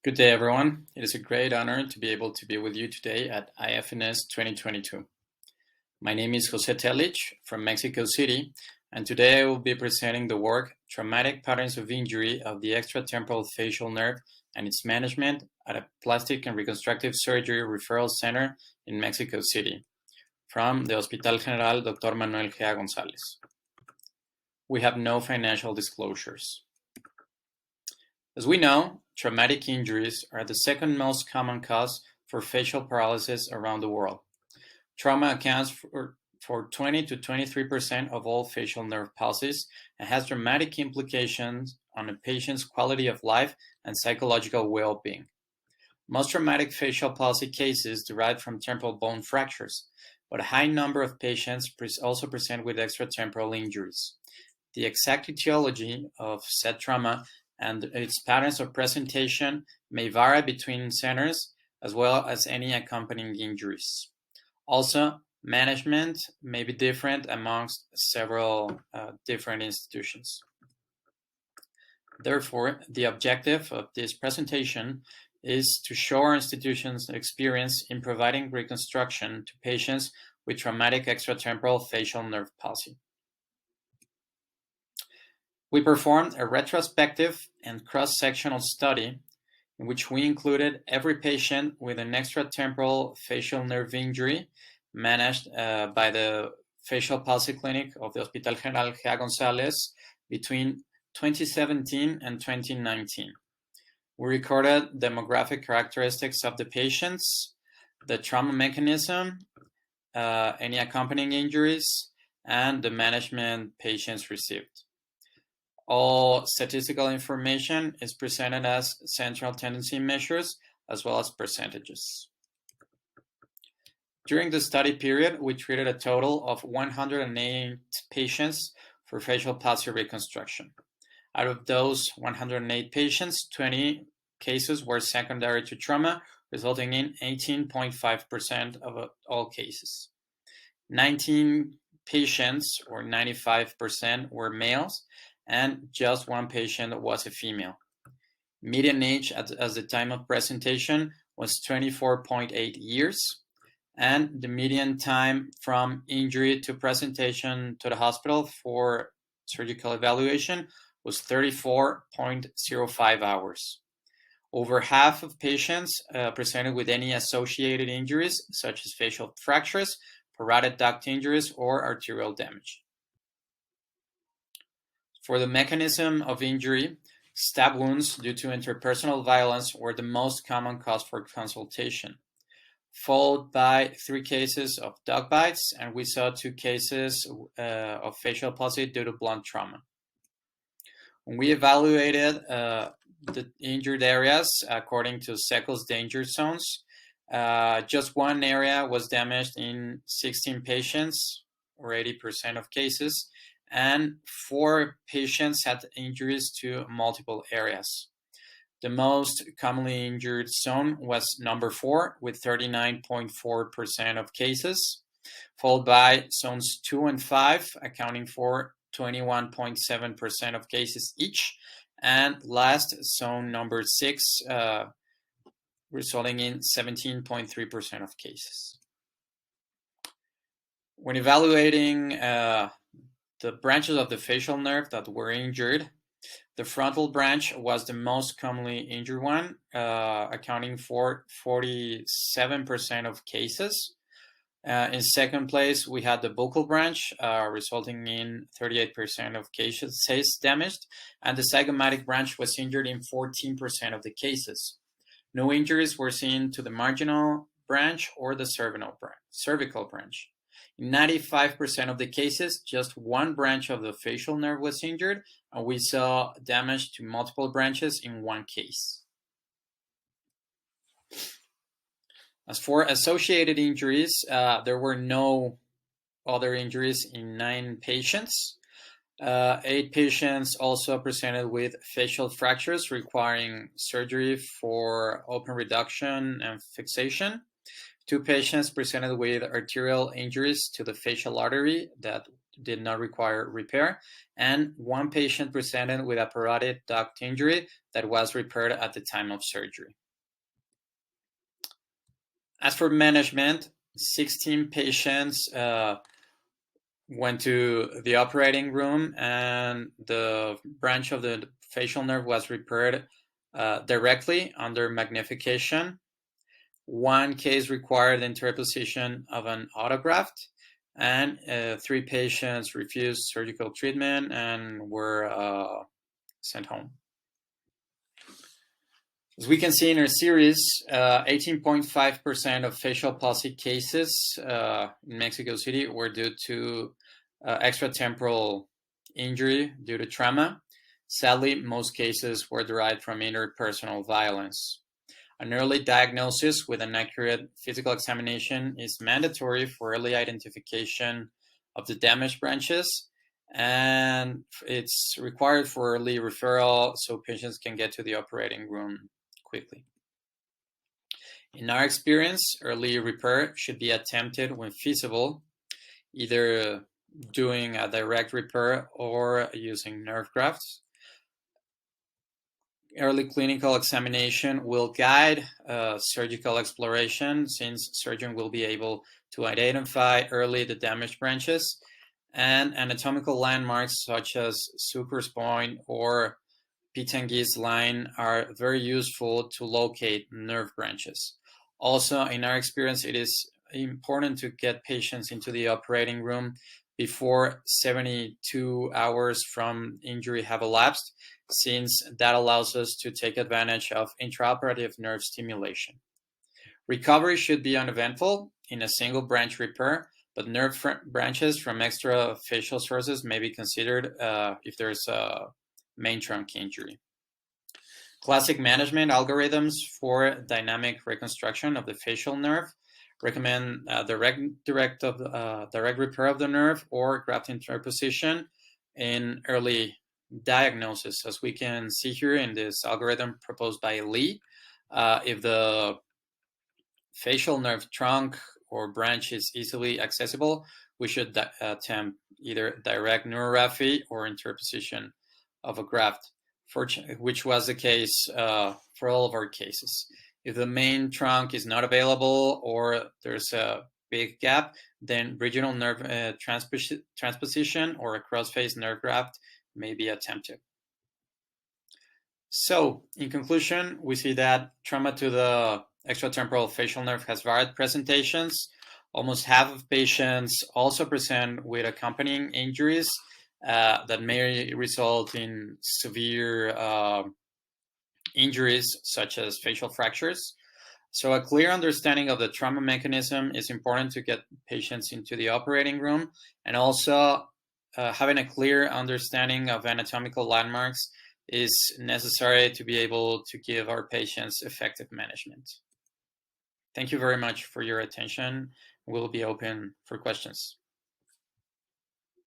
Good day, everyone. It is a great honor to be able to be with you today at IFNS 2022. My name is Jose Telich from Mexico City, and today I will be presenting the work Traumatic Patterns of Injury of the Extratemporal Facial Nerve and its Management at a Plastic and Reconstructive Surgery Referral Center in Mexico City from the Hospital General Dr. Manuel Gea González. We have no financial disclosures. As we know, traumatic injuries are the second most common cause for facial paralysis around the world. Trauma accounts for 20 to 23% of all facial nerve palsies and has dramatic implications on a patient's quality of life and psychological well-being. Most traumatic facial palsy cases derive from temporal bone fractures, but a high number of patients also present with extratemporal injuries. The exact etiology of said trauma and its patterns of presentation may vary between centers as well as any accompanying injuries. Also, management may be different amongst several different institutions. Therefore, the objective of this presentation is to show our institution's experience in providing reconstruction to patients with traumatic extratemporal facial nerve palsy. We performed a retrospective and cross-sectional study in which we included every patient with an extratemporal facial nerve injury managed by the Facial Palsy Clinic of the Hospital General Gea González between 2017 and 2019. We recorded demographic characteristics of the patients, the trauma mechanism, any accompanying injuries, and the management patients received. All statistical information is presented as central tendency measures as well as percentages. During the study period, we treated a total of 108 patients for facial palsy reconstruction. Out of those 108 patients, 20 cases were secondary to trauma, resulting in 18.5% of all cases. 19 patients, or 95%, were males, and just one patient was a female. Median age at the time of presentation was 24.8 years, and the median time from injury to presentation to the hospital for surgical evaluation was 34.05 hours. Over half of patients presented with any associated injuries, such as facial fractures, parotid duct injuries, or arterial damage. For the mechanism of injury, stab wounds due to interpersonal violence were the most common cause for consultation, followed by 3 cases of dog bites, and we saw 2 cases of facial palsy due to blunt trauma. When we evaluated the injured areas according to Sekel's danger zones, just one area was damaged in 16 patients, or 80% of cases, and 4 patients had injuries to multiple areas. The most commonly injured zone was number 4 with 39.4% of cases, followed by zones 2 and 5 accounting for 21.7% of cases each, and last zone number 6 resulting in 17.3% of cases. When evaluating the branches of the facial nerve that were injured, the frontal branch was the most commonly injured one, accounting for 47% of cases. In second place, we had the buccal branch, resulting in 38% of cases damaged, and the zygomatic branch was injured in 14% of the cases. No injuries were seen to the marginal branch or the cervical branch. In 95% of the cases, just one branch of the facial nerve was injured, and we saw damage to multiple branches in 1 case. As for associated injuries, there were no other injuries in 9 patients. 8 patients also presented with facial fractures requiring surgery for open reduction and fixation. 2 patients presented with arterial injuries to the facial artery that did not require repair, and 1 patient presented with a parotid duct injury that was repaired at the time of surgery. As for management, 16 patients went to the operating room, and the branch of the facial nerve was repaired directly under magnification. 1 case required interposition of an autograft, and 3 patients refused surgical treatment and were sent home. As we can see in our series, 18.5% of facial palsy cases in Mexico City were due to extratemporal injury due to trauma. Sadly, most cases were derived from interpersonal violence. An early diagnosis with an accurate physical examination is mandatory for early identification of the damaged branches, and it's required for early referral so patients can get to the operating room quickly. In our experience, early repair should be attempted when feasible, either doing a direct repair or using nerve grafts. Early clinical examination will guide surgical exploration, since surgeon will be able to identify early the damaged branches, and anatomical landmarks such as Zucker's point or Pitanguy's line are very useful to locate nerve branches. Also, in our experience, it is important to get patients into the operating room before 72 hours from injury have elapsed, since that allows us to take advantage of intraoperative nerve stimulation. Recovery should be uneventful in a single branch repair, but nerve branches from extra facial sources may be considered if there's a main trunk injury. Classic management algorithms for dynamic reconstruction of the facial nerve recommend direct repair of the nerve or graft interposition in early diagnosis. As we can see here in this algorithm proposed by Lee, if the facial nerve trunk or branch is easily accessible, we should attempt either direct neuroraphy or interposition of a graft, which was the case for all of our cases. If the main trunk is not available or there's a big gap, then regional nerve transposition or a cross-face nerve graft may be attempted. So, in conclusion, we see that trauma to the extratemporal facial nerve has varied presentations. Almost half of patients also present with accompanying injuries that may result in severe injuries such as facial fractures. So a clear understanding of the trauma mechanism is important to get patients into the operating room, and also having a clear understanding of anatomical landmarks is necessary to be able to give our patients effective management. Thank you very much for your attention. We'll be open for questions.